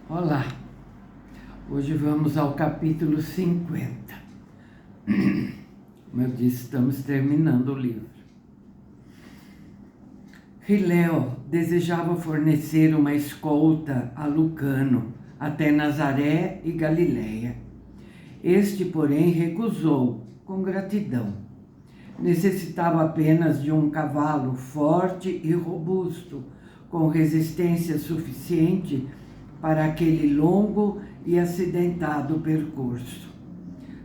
Olá, hoje vamos ao capítulo 50. Como eu disse, estamos terminando o livro. Hilel desejava fornecer uma escolta a Lucano até Nazaré e Galiléia. Este, porém, recusou com gratidão. Necessitava apenas de um cavalo forte e robusto, com resistência suficiente para aquele longo e acidentado percurso.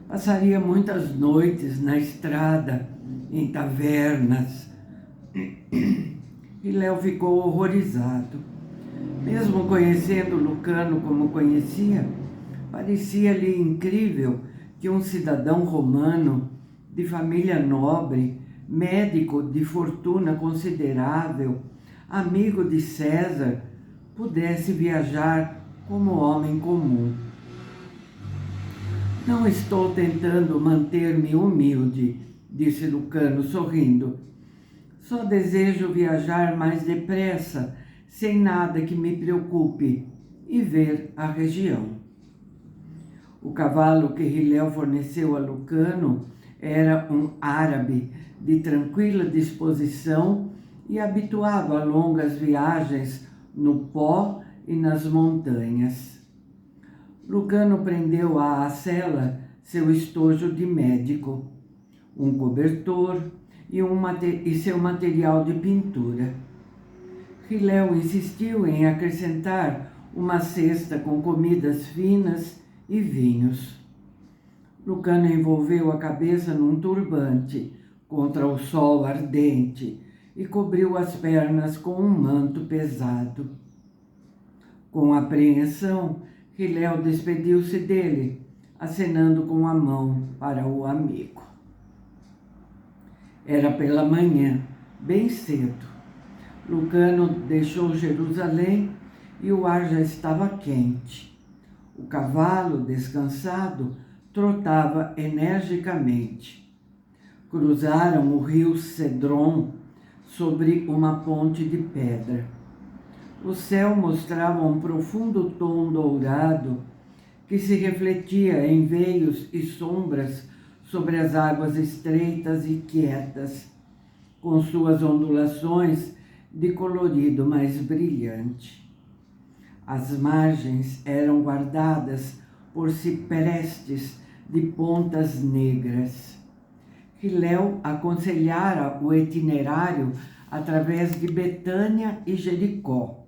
Passaria muitas noites na estrada, em tavernas. Hilel ficou horrorizado. Mesmo conhecendo Lucano como conhecia, parecia-lhe incrível que um cidadão romano, de família nobre, médico de fortuna considerável, amigo de César, pudesse viajar como homem comum. Não estou tentando manter-me humilde, disse Lucano, sorrindo. Só desejo viajar mais depressa, sem nada que me preocupe, e ver a região. O cavalo que Hilel forneceu a Lucano era um árabe de tranquila disposição e habituado a longas viagens no pó e nas montanhas. Lucano prendeu à sela seu estojo de médico, um cobertor e seu material de pintura. Hilel insistiu em acrescentar uma cesta com comidas finas e vinhos. Lucano envolveu a cabeça num turbante contra o sol ardente e cobriu as pernas com um manto pesado. Com apreensão, Hilel despediu-se dele, acenando com a mão para o amigo. Era pela manhã, bem cedo. Lucano deixou Jerusalém e o ar já estava quente. O cavalo, descansado, trotava energicamente. Cruzaram o rio Cedron sobre uma ponte de pedra. O céu mostrava um profundo tom dourado que se refletia em veios e sombras sobre as águas estreitas e quietas, com suas ondulações de colorido mais brilhante. As margens eram guardadas por ciprestes de pontas negras. Hilel aconselhara o itinerário através de Betânia e Jericó,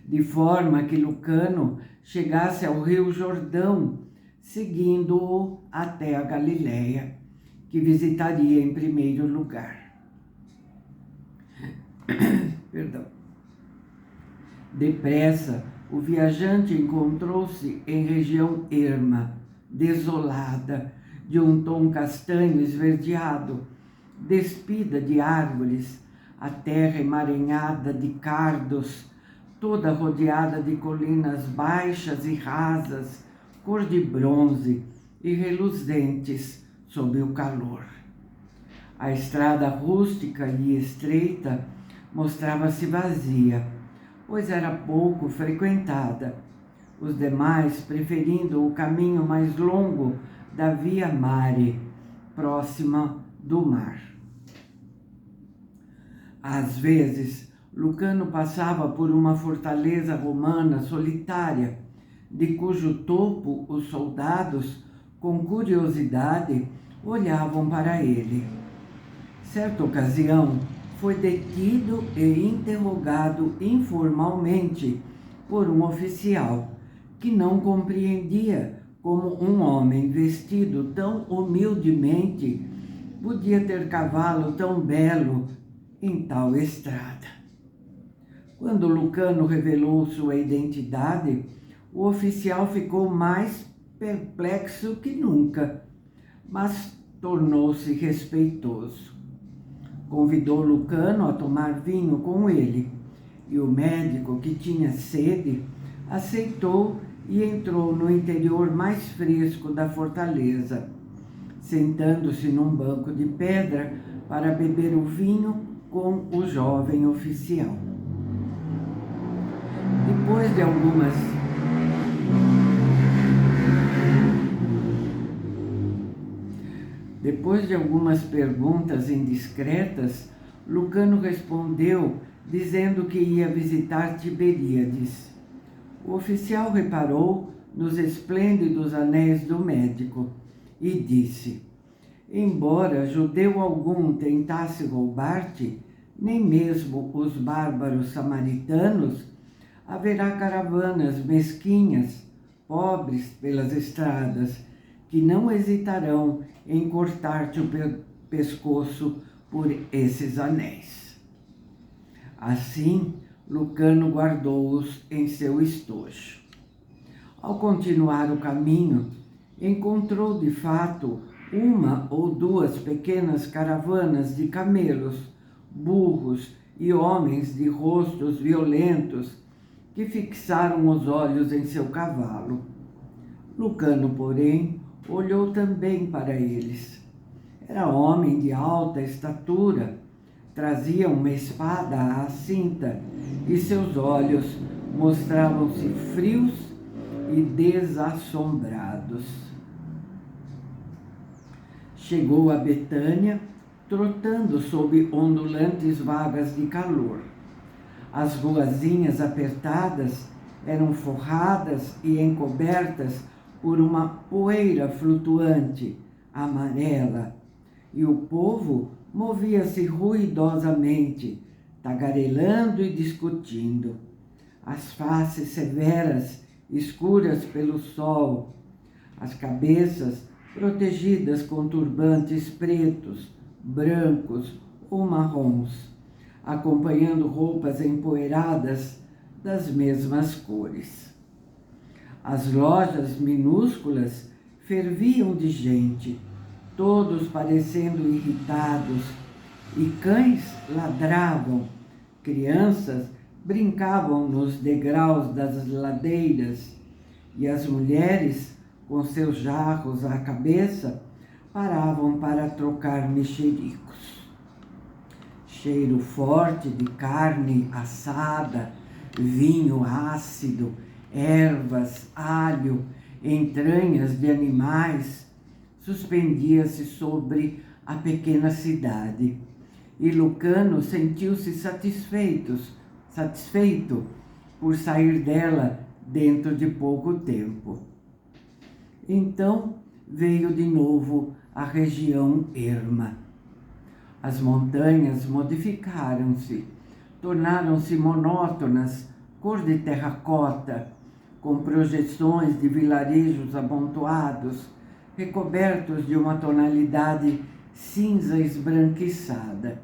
de forma que Lucano chegasse ao rio Jordão, seguindo-o até a Galiléia, que visitaria em primeiro lugar. Depressa, o viajante encontrou-se em região erma, desolada, de um tom castanho esverdeado, despida de árvores, a terra emaranhada de cardos, toda rodeada de colinas baixas e rasas, cor de bronze e reluzentes sob o calor. A estrada rústica e estreita mostrava-se vazia, pois era pouco frequentada, os demais preferindo o caminho mais longo da Via Mare, próxima do mar. Às vezes, Lucano passava por uma fortaleza romana solitária, de cujo topo os soldados, com curiosidade, olhavam para ele. Certa ocasião, foi detido e interrogado informalmente por um oficial que não compreendia como um homem vestido tão humildemente podia ter cavalo tão belo em tal estrada. Quando Lucano revelou sua identidade, o oficial ficou mais perplexo que nunca, mas tornou-se respeitoso. Convidou Lucano a tomar vinho com ele, e o médico, que tinha sede, aceitou e entrou no interior mais fresco da fortaleza, sentando-se num banco de pedra para beber o vinho com o jovem oficial. Depois de algumas Depois de algumas perguntas indiscretas, Lucano respondeu dizendo que ia visitar Tiberíades. O oficial reparou nos esplêndidos anéis do médico e disse: embora judeu algum tentasse roubar-te, nem mesmo os bárbaros samaritanos, haverá caravanas mesquinhas, pobres pelas estradas, que não hesitarão em cortar-te o pescoço por esses anéis. Assim, Lucano guardou-os em seu estojo. Ao continuar o caminho, encontrou de fato uma ou duas pequenas caravanas de camelos, burros e homens de rostos violentos que fixaram os olhos em seu cavalo. Lucano, porém, olhou também para eles. Era homem de alta estatura, trazia uma espada à cinta e seus olhos mostravam-se frios e desassombrados. Chegou a Betânia, trotando sob ondulantes vagas de calor. As ruazinhas apertadas eram forradas e encobertas por uma poeira flutuante, amarela, e o povo movia-se ruidosamente, tagarelando e discutindo. As faces severas, escuras pelo sol, as cabeças protegidas com turbantes pretos, brancos ou marrons, acompanhando roupas empoeiradas das mesmas cores. As lojas minúsculas ferviam de gente, todos parecendo irritados, e cães ladravam, crianças brincavam nos degraus das ladeiras, e as mulheres, com seus jarros à cabeça, paravam para trocar mexericos. Cheiro forte de carne assada, vinho ácido, ervas, alho, entranhas de animais, suspendia-se sobre a pequena cidade. E Lucano sentiu-se satisfeito por sair dela dentro de pouco tempo. Então veio de novo a região erma. As montanhas modificaram-se, tornaram-se monótonas, cor de terracota, com projeções de vilarejos amontoados, recobertos de uma tonalidade cinza esbranquiçada.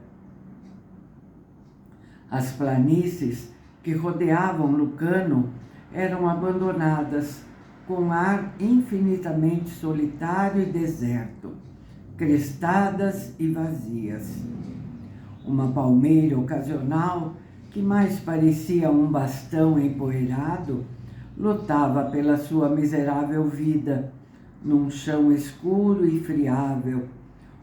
As planícies que rodeavam Lucano eram abandonadas, com ar infinitamente solitário e deserto, crestadas e vazias. Uma palmeira ocasional, que mais parecia um bastão empoeirado, lutava pela sua miserável vida, num chão escuro e friável,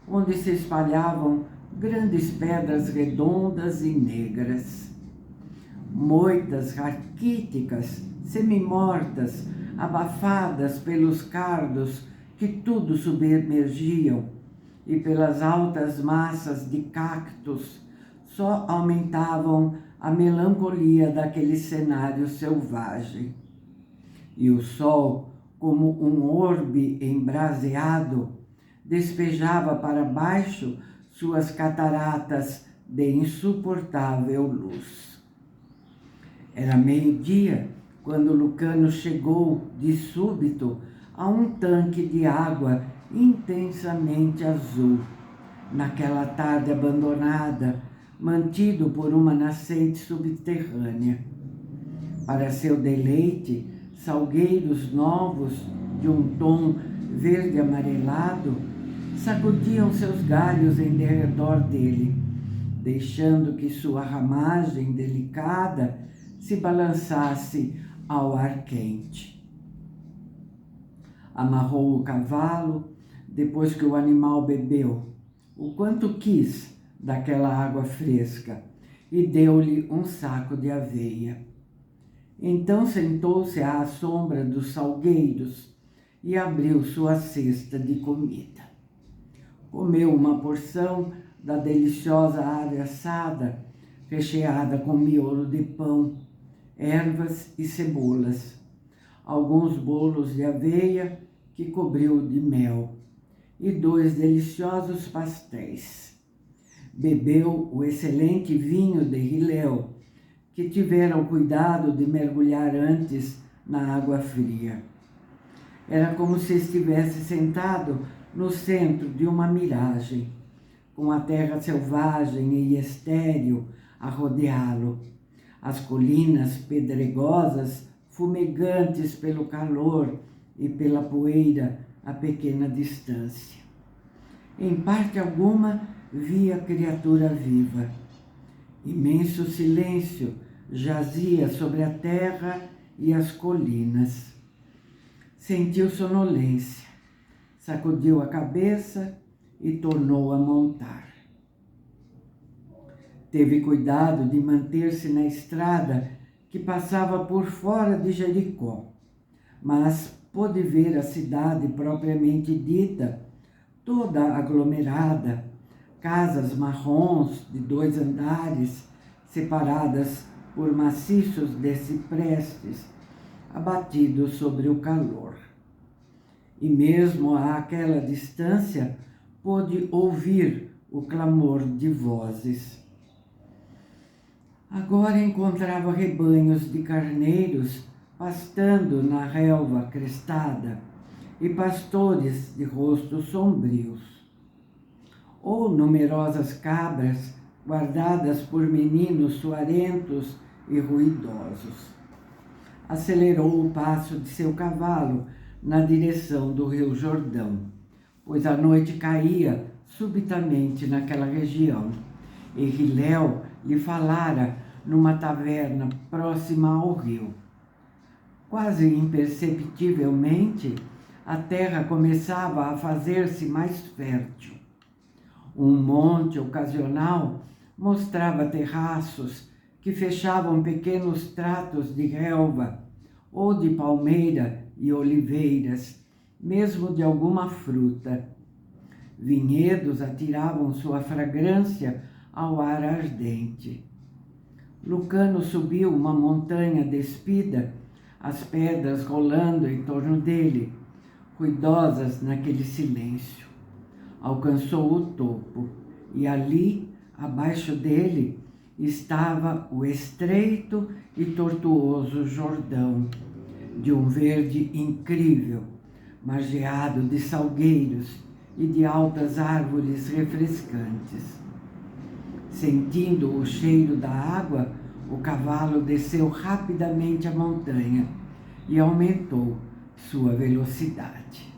onde se espalhavam grandes pedras redondas e negras. Moitas raquíticas, semimortas, abafadas pelos cardos que tudo submergiam e pelas altas massas de cactos, só aumentavam a melancolia daquele cenário selvagem. E o sol, como um orbe embraseado, despejava para baixo suas cataratas de insuportável luz. Era meio-dia quando Lucano chegou de súbito a um tanque de água intensamente azul, naquela tarde abandonada, mantido por uma nascente subterrânea. Para seu deleite, salgueiros novos de um tom verde amarelado sacudiam seus galhos em derredor dele, deixando que sua ramagem delicada se balançasse ao ar quente. Amarrou o cavalo depois que o animal bebeu o quanto quis daquela água fresca e deu-lhe um saco de aveia. Então sentou-se à sombra dos salgueiros e abriu sua cesta de comida. Comeu uma porção da deliciosa ave assada, recheada com miolo de pão, ervas e cebolas, alguns bolos de aveia que cobriu de mel e 2 deliciosos pastéis. Bebeu o excelente vinho de Hilel, que tiveram cuidado de mergulhar antes na água fria. Era como se estivesse sentado no centro de uma miragem, com a terra selvagem e estéril a rodeá-lo, as colinas pedregosas fumegantes pelo calor e pela poeira a pequena distância. Em parte alguma via criatura viva. Imenso silêncio jazia sobre a terra e as colinas. Sentiu sonolência, sacudiu a cabeça e tornou a montar. Teve cuidado de manter-se na estrada que passava por fora de Jericó, mas pôde ver a cidade propriamente dita, toda aglomerada, casas marrons de 2 andares, separadas por maciços de ciprestes, abatidos sobre o calor. E mesmo àquela distância pôde ouvir o clamor de vozes. Agora encontrava rebanhos de carneiros pastando na relva crestada e pastores de rostos sombrios, ou numerosas cabras guardadas por meninos suarentos e ruidosos. Acelerou o passo de seu cavalo na direção do rio Jordão, pois a noite caía subitamente naquela região, e Hilel lhe falara numa taverna próxima ao rio. Quase imperceptivelmente, a terra começava a fazer-se mais fértil. Um monte ocasional mostrava terraços que fechavam pequenos tratos de relva ou de palmeira e oliveiras, mesmo de alguma fruta. Vinhedos atiravam sua fragrância ao ar ardente. Lucano subiu uma montanha despida, as pedras rolando em torno dele, ruidosas naquele silêncio. Alcançou o topo e ali, abaixo dele, estava o estreito e tortuoso Jordão, de um verde incrível, margeado de salgueiros e de altas árvores refrescantes. Sentindo o cheiro da água, o cavalo desceu rapidamente a montanha e aumentou sua velocidade.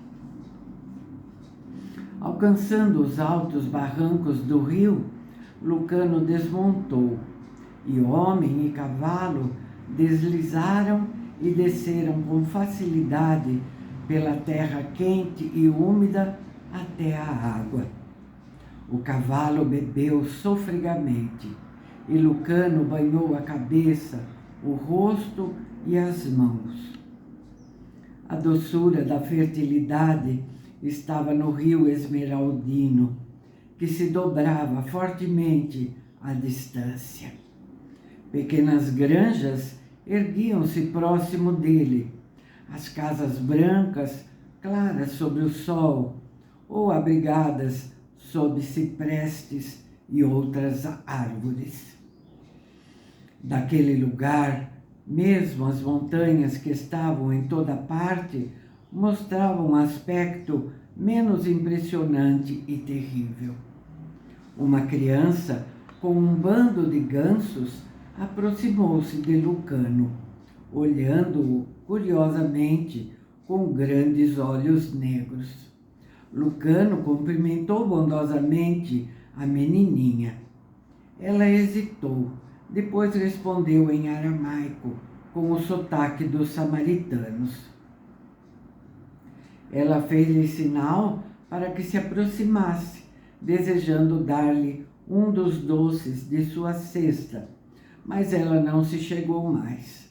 Alcançando os altos barrancos do rio, Lucano desmontou, e homem e cavalo deslizaram e desceram com facilidade pela terra quente e úmida até a água. O cavalo bebeu sofregamente, e Lucano banhou a cabeça, o rosto e as mãos. A doçura da fertilidade estava no rio esmeraldino, que se dobrava fortemente à distância. Pequenas granjas erguiam-se próximo dele, as casas brancas, claras sobre o sol, ou abrigadas sob ciprestes e outras árvores. Daquele lugar, mesmo as montanhas que estavam em toda parte mostravam um aspecto menos impressionante e terrível. Uma criança com um bando de gansos aproximou-se de Lucano, olhando-o curiosamente com grandes olhos negros. Lucano cumprimentou bondosamente a menininha. Ela hesitou, depois respondeu em aramaico, com o sotaque dos samaritanos. Ela fez-lhe sinal para que se aproximasse, desejando dar-lhe um dos doces de sua cesta, mas ela não se chegou mais.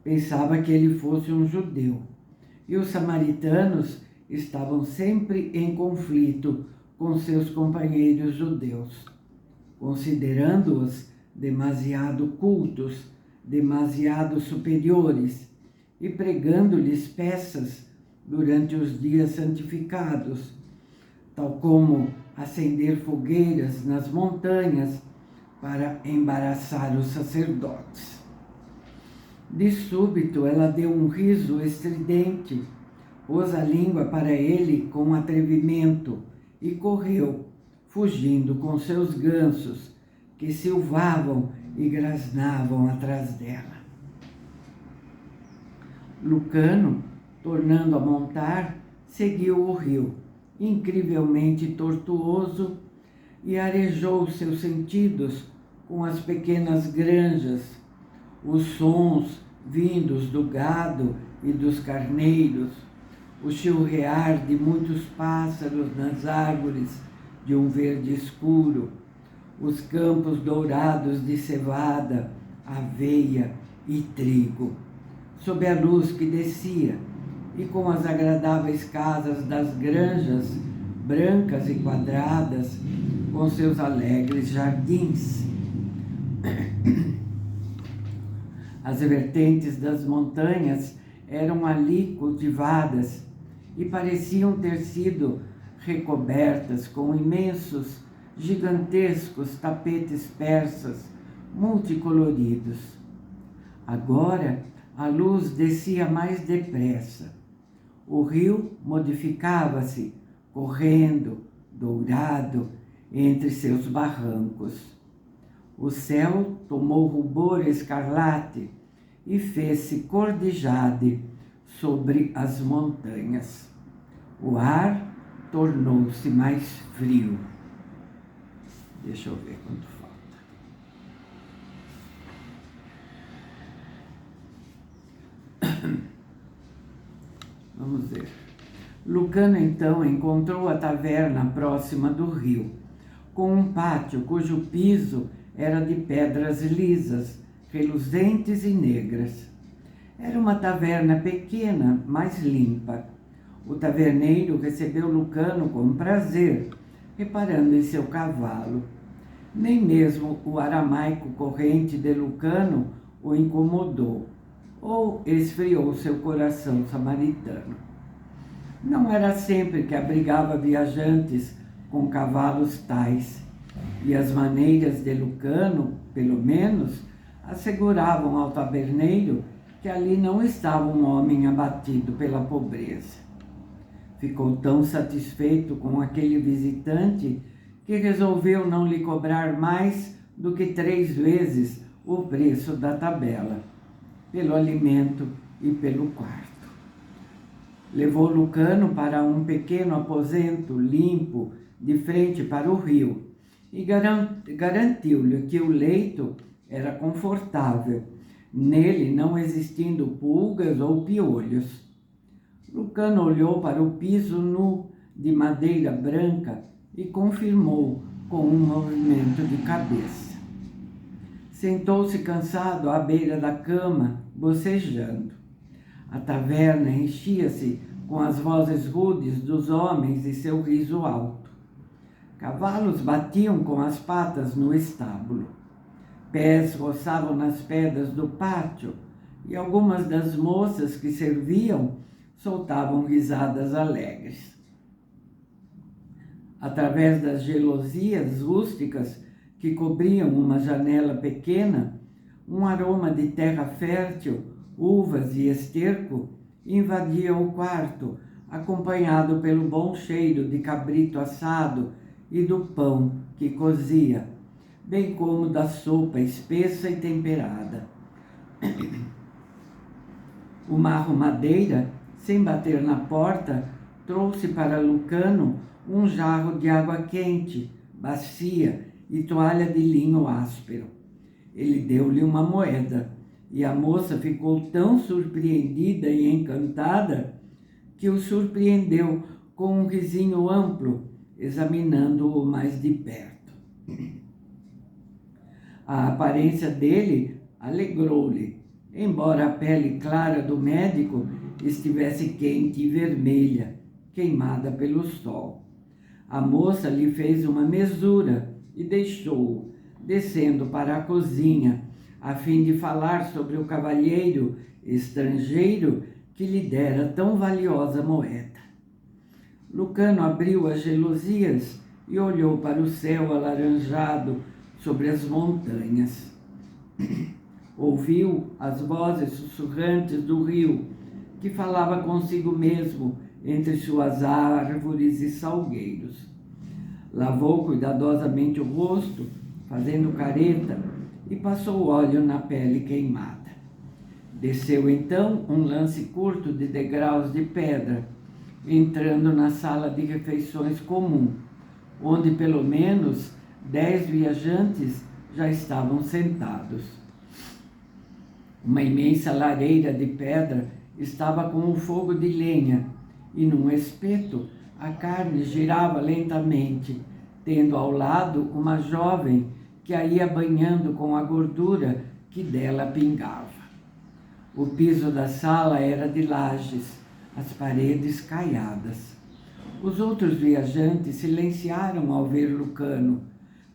Pensava que ele fosse um judeu, e os samaritanos estavam sempre em conflito com seus companheiros judeus, considerando-os demasiado cultos, demasiado superiores, e pregando-lhes peças durante os dias santificados, tal como acender fogueiras nas montanhas para embaraçar os sacerdotes. De súbito, ela deu um riso estridente, pôs a língua para ele com atrevimento e correu, fugindo com seus gansos, que silvavam e grasnavam atrás dela. Lucano, tornando a montar, seguiu o rio, incrivelmente tortuoso, e arejou seus sentidos com as pequenas granjas, os sons vindos do gado e dos carneiros, o chilrear de muitos pássaros nas árvores de um verde escuro, os campos dourados de cevada, aveia e trigo, sob a luz que descia, e com as agradáveis casas das granjas, brancas e quadradas, com seus alegres jardins. As vertentes das montanhas eram ali cultivadas e pareciam ter sido recobertas com imensos, gigantescos tapetes persas multicoloridos. Agora a luz descia mais depressa. O rio modificava-se, correndo, dourado, entre seus barrancos. O céu tomou rubor escarlate e fez-se cor de jade sobre as montanhas. O ar tornou-se mais frio. Deixa eu ver quanto falta. Vamos ver. Lucano, então, encontrou a taverna próxima do rio, com um pátio cujo piso era de pedras lisas, reluzentes e negras. Era uma taverna pequena, mas limpa. O taverneiro recebeu Lucano com prazer, reparando em seu cavalo. Nem mesmo o aramaico corrente de Lucano o incomodou, ou esfriou seu coração samaritano. Não era sempre que abrigava viajantes com cavalos tais, e as maneiras de Lucano, pelo menos, asseguravam ao taberneiro que ali não estava um homem abatido pela pobreza. Ficou tão satisfeito com aquele visitante que resolveu não lhe cobrar mais do que 3 vezes o preço da tabela, pelo alimento e pelo quarto. Levou Lucano para um pequeno aposento limpo de frente para o rio e garantiu-lhe que o leito era confortável, nele não existindo pulgas ou piolhos. Lucano olhou para o piso nu de madeira branca e confirmou com um movimento de cabeça. Sentou-se cansado à beira da cama, bocejando. A taverna enchia-se com as vozes rudes dos homens e seu riso alto. Cavalos batiam com as patas no estábulo. Pés roçavam nas pedras do pátio e algumas das moças que serviam soltavam risadas alegres. Através das gelosias rústicas que cobriam uma janela pequena, um aroma de terra fértil, uvas e esterco invadia o quarto, acompanhado pelo bom cheiro de cabrito assado e do pão que cozia, bem como da sopa espessa e temperada. Uma arrumadeira, sem bater na porta, trouxe para Lucano um jarro de água quente, bacia e toalha de linho áspero. Ele deu-lhe uma moeda, e a moça ficou tão surpreendida e encantada que o surpreendeu com um risinho amplo, examinando-o mais de perto. A aparência dele alegrou-lhe, embora a pele clara do médico estivesse quente e vermelha, queimada pelo sol. A moça lhe fez uma mesura e deixou-o, descendo para a cozinha, a fim de falar sobre o cavalheiro estrangeiro que lhe dera tão valiosa moeda. Lucano abriu as gelosias e olhou para o céu alaranjado sobre as montanhas. Ouviu as vozes sussurrantes do rio, que falava consigo mesmo entre suas árvores e salgueiros. Lavou cuidadosamente o rosto, fazendo careta, e passou óleo na pele queimada. Desceu então um lance curto de degraus de pedra, entrando na sala de refeições comum, onde pelo menos 10 viajantes já estavam sentados. Uma imensa lareira de pedra estava com o fogo de lenha, e num espeto a carne girava lentamente, tendo ao lado uma jovem que a ia banhando com a gordura que dela pingava. O piso da sala era de lajes, as paredes caiadas. Os outros viajantes silenciaram ao ver Lucano,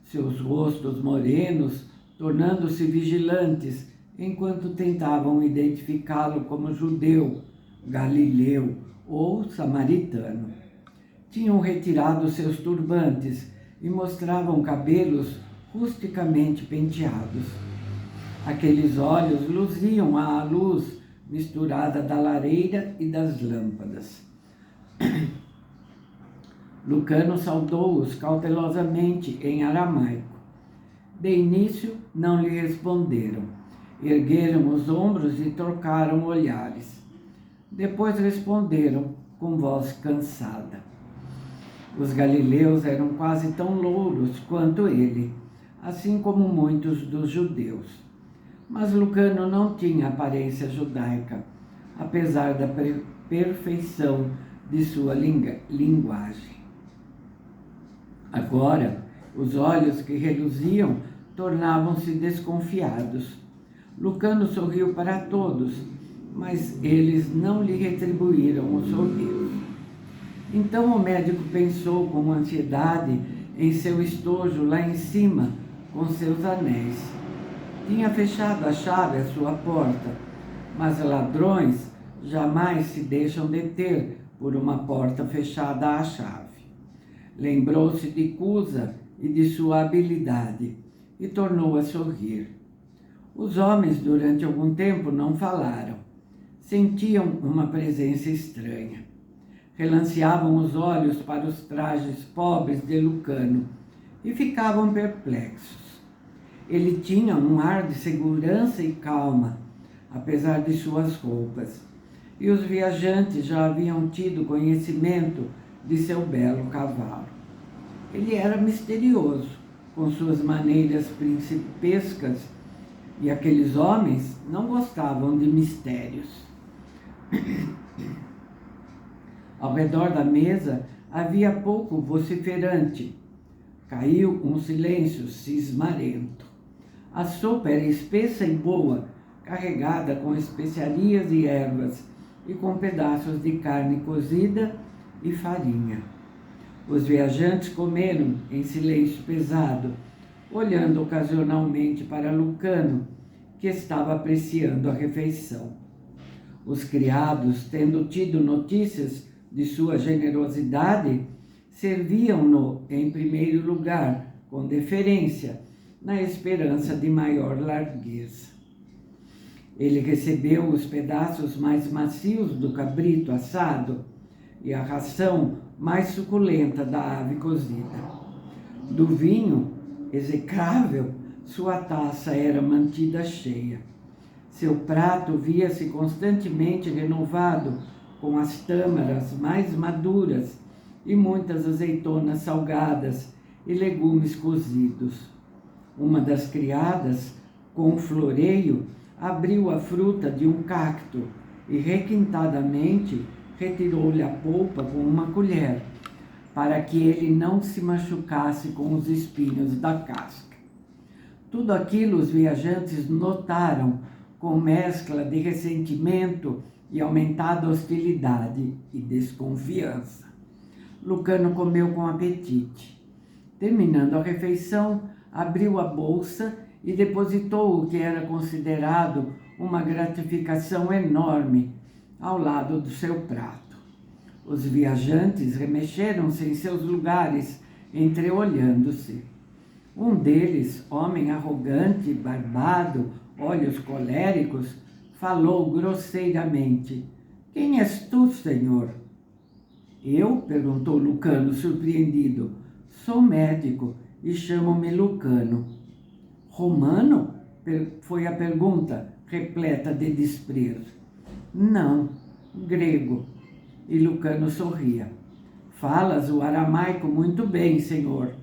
seus rostos morenos tornando-se vigilantes enquanto tentavam identificá-lo como judeu, galileu ou samaritano. Tinham retirado seus turbantes e mostravam cabelos rusticamente penteados. Aqueles olhos luziam à luz misturada da lareira e das lâmpadas. Lucano saudou-os cautelosamente em aramaico. De início, não lhe responderam. Ergueram os ombros e trocaram olhares. Depois responderam com voz cansada. Os galileus eram quase tão louros quanto ele, assim como muitos dos judeus. Mas Lucano não tinha aparência judaica, apesar da perfeição de sua linguagem. Agora, os olhos que reluziam tornavam-se desconfiados. Lucano sorriu para todos, mas eles não lhe retribuíram o sorriso. Então o médico pensou com ansiedade em seu estojo lá em cima, com seus anéis. Tinha fechado a chave à sua porta, mas ladrões jamais se deixam deter por uma porta fechada à chave. Lembrou-se de Cusa e de sua habilidade e tornou a sorrir. Os homens, durante algum tempo, não falaram. Sentiam uma presença estranha. Relanceavam os olhos para os trajes pobres de Lucano e ficavam perplexos. Ele tinha um ar de segurança e calma, apesar de suas roupas, e os viajantes já haviam tido conhecimento de seu belo cavalo. Ele era misterioso, com suas maneiras principescas, e aqueles homens não gostavam de mistérios. Ao redor da mesa havia pouco vociferante. Caiu um silêncio cismarento. A sopa era espessa e boa, carregada com especiarias e ervas e com pedaços de carne cozida e farinha. Os viajantes comeram em silêncio pesado, olhando ocasionalmente para Lucano, que estava apreciando a refeição. Os criados, tendo tido notícias de sua generosidade, serviam-no em primeiro lugar, com deferência, na esperança de maior largueza. Ele recebeu os pedaços mais macios do cabrito assado e a ração mais suculenta da ave cozida. Do vinho execrável, sua taça era mantida cheia. Seu prato via-se constantemente renovado com as tâmaras mais maduras e muitas azeitonas salgadas e legumes cozidos. Uma das criadas, com floreio, abriu a fruta de um cacto e requintadamente retirou-lhe a polpa com uma colher, para que ele não se machucasse com os espinhos da casca. Tudo aquilo os viajantes notaram com mescla de ressentimento e aumentada hostilidade e desconfiança. Lucano comeu com apetite. Terminando a refeição, abriu a bolsa e depositou o que era considerado uma gratificação enorme ao lado do seu prato. Os viajantes remexeram-se em seus lugares, entreolhando-se. Um deles, homem arrogante, barbado, olhos coléricos, falou grosseiramente: "Quem és tu, senhor?" "Eu?" perguntou Lucano, surpreendido. "Sou médico e chamo-me Lucano." "Romano?" foi a pergunta, repleta de desprezo. "Não, grego." E Lucano sorria. "Falas o aramaico muito bem, senhor."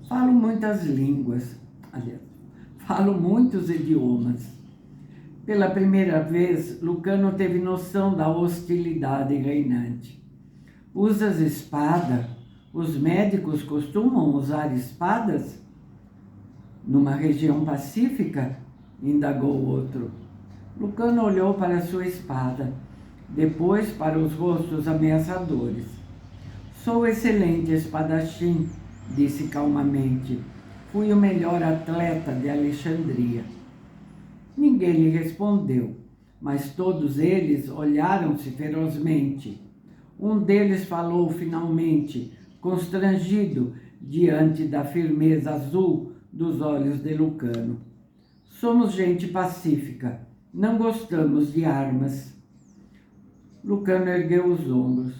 "Falo muitas línguas. Aliás, falo muitos idiomas." Pela primeira vez, Lucano teve noção da hostilidade reinante. "Usas espada? Os médicos costumam usar espadas?" "Numa região pacífica?" indagou o outro. Lucano olhou para sua espada, depois para os rostos ameaçadores. "Sou excelente espadachim", disse calmamente. "Fui o melhor atleta de Alexandria." Ninguém lhe respondeu, mas todos eles olharam-se ferozmente. Um deles falou finalmente, constrangido diante da firmeza azul dos olhos de Lucano. "Somos gente pacífica, não gostamos de armas." Lucano ergueu os ombros.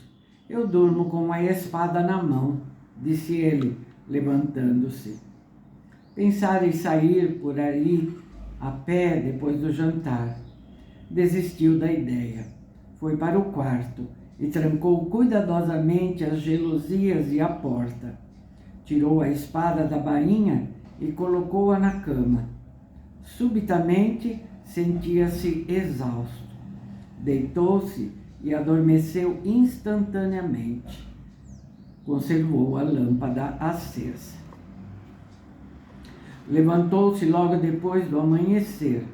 "Eu durmo com a espada na mão", disse ele, levantando-se. Pensara em sair por aí a pé depois do jantar. Desistiu da ideia. Foi para o quarto e trancou cuidadosamente as gelosias e a porta. Tirou a espada da bainha e colocou-a na cama. Subitamente sentia-se exausto. Deitou-se e adormeceu instantaneamente. Conservou a lâmpada acesa. Levantou-se logo depois do amanhecer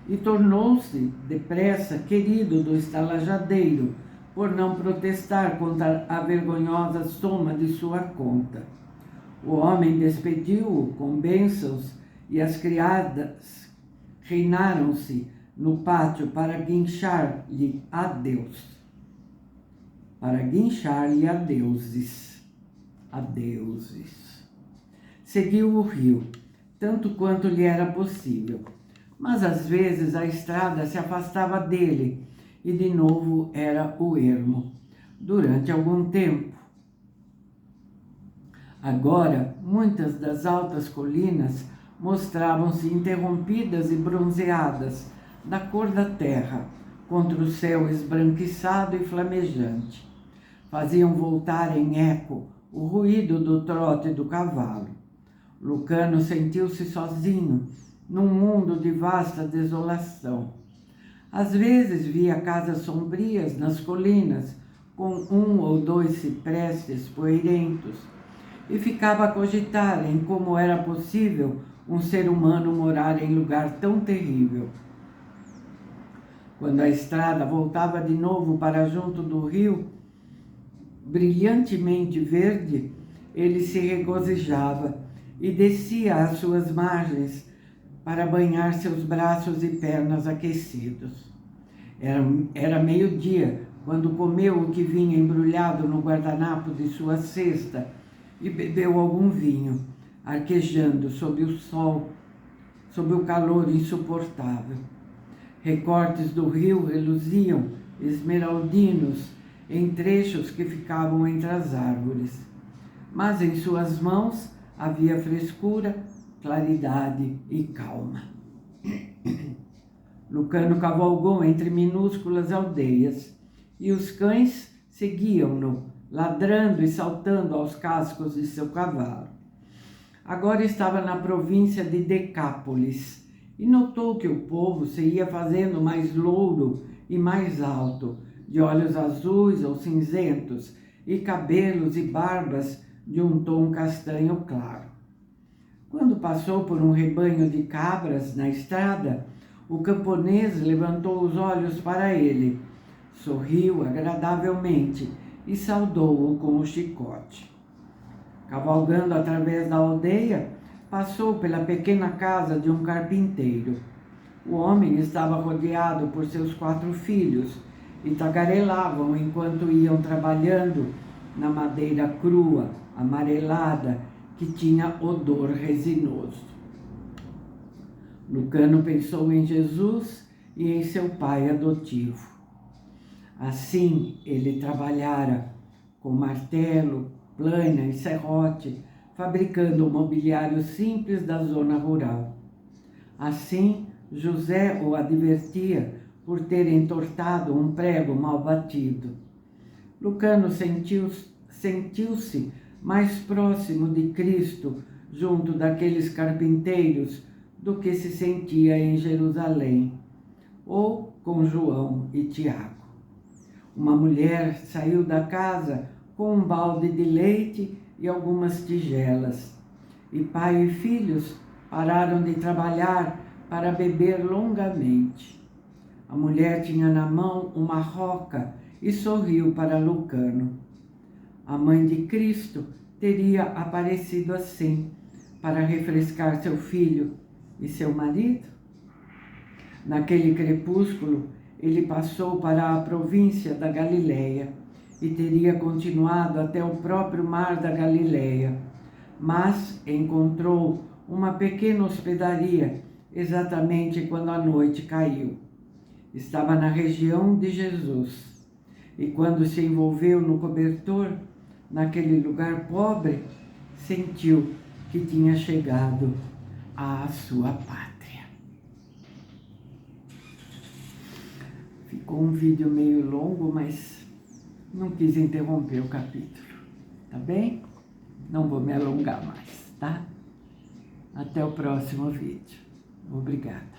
e tornou-se depressa querido do estalajadeiro por não protestar contra a vergonhosa soma de sua conta. O homem despediu-o com bênçãos e as criadas reinaram-se no pátio para guinchar-lhe adeuses. Seguiu o rio, tanto quanto lhe era possível, mas às vezes a estrada se afastava dele e de novo era o ermo, durante algum tempo. Agora, muitas das altas colinas mostravam-se interrompidas e bronzeadas, da cor da terra, contra o céu esbranquiçado e flamejante. Faziam voltar em eco o ruído do trote do cavalo. Lucano sentiu-se sozinho, num mundo de vasta desolação. Às vezes via casas sombrias nas colinas, com 1 ou 2 ciprestes poeirentos, e ficava a cogitar em como era possível um ser humano morar em lugar tão terrível. Quando a estrada voltava de novo para junto do rio, brilhantemente verde, ele se regozijava e descia às suas margens para banhar seus braços e pernas aquecidos. Era meio-dia quando comeu o que vinha embrulhado no guardanapo de sua cesta e bebeu algum vinho, arquejando sob o sol, sob o calor insuportável. Recortes do rio reluziam, esmeraldinos, em trechos que ficavam entre as árvores. Mas em suas mãos havia frescura, claridade e calma. Lucano cavalgou entre minúsculas aldeias, e os cães seguiam-no, ladrando e saltando aos cascos de seu cavalo. Agora estava na província de Decápolis, e notou que o povo se ia fazendo mais louro e mais alto, de olhos azuis ou cinzentos, e cabelos e barbas de um tom castanho claro. Quando passou por um rebanho de cabras na estrada, o camponês levantou os olhos para ele, sorriu agradavelmente e saudou-o com o chicote. Cavalgando através da aldeia, passou pela pequena casa de um carpinteiro. O homem estava rodeado por seus 4 filhos e tagarelavam enquanto iam trabalhando na madeira crua, amarelada, que tinha odor resinoso. Lucano pensou em Jesus e em seu pai adotivo. Assim ele trabalhara com martelo, plana e serrote, fabricando o mobiliário simples da zona rural. Assim, José o advertia por ter entortado um prego mal batido. Lucano sentiu-se mais próximo de Cristo junto daqueles carpinteiros do que se sentia em Jerusalém, ou com João e Tiago. Uma mulher saiu da casa com um balde de leite e algumas tigelas, e pai e filhos pararam de trabalhar para beber longamente. A mulher tinha na mão uma roca e sorriu para Lucano. A mãe de Cristo teria aparecido assim, para refrescar seu filho e seu marido? Naquele crepúsculo, ele passou para a província da Galileia e teria continuado até o próprio mar da Galileia, mas encontrou uma pequena hospedaria exatamente quando a noite caiu. Estava na região de Jesus, e quando se envolveu no cobertor, naquele lugar pobre, sentiu que tinha chegado à sua pátria. Ficou um vídeo meio longo, mas não quis interromper o capítulo, tá bem? Não vou me alongar mais, tá? Até o próximo vídeo. Obrigada.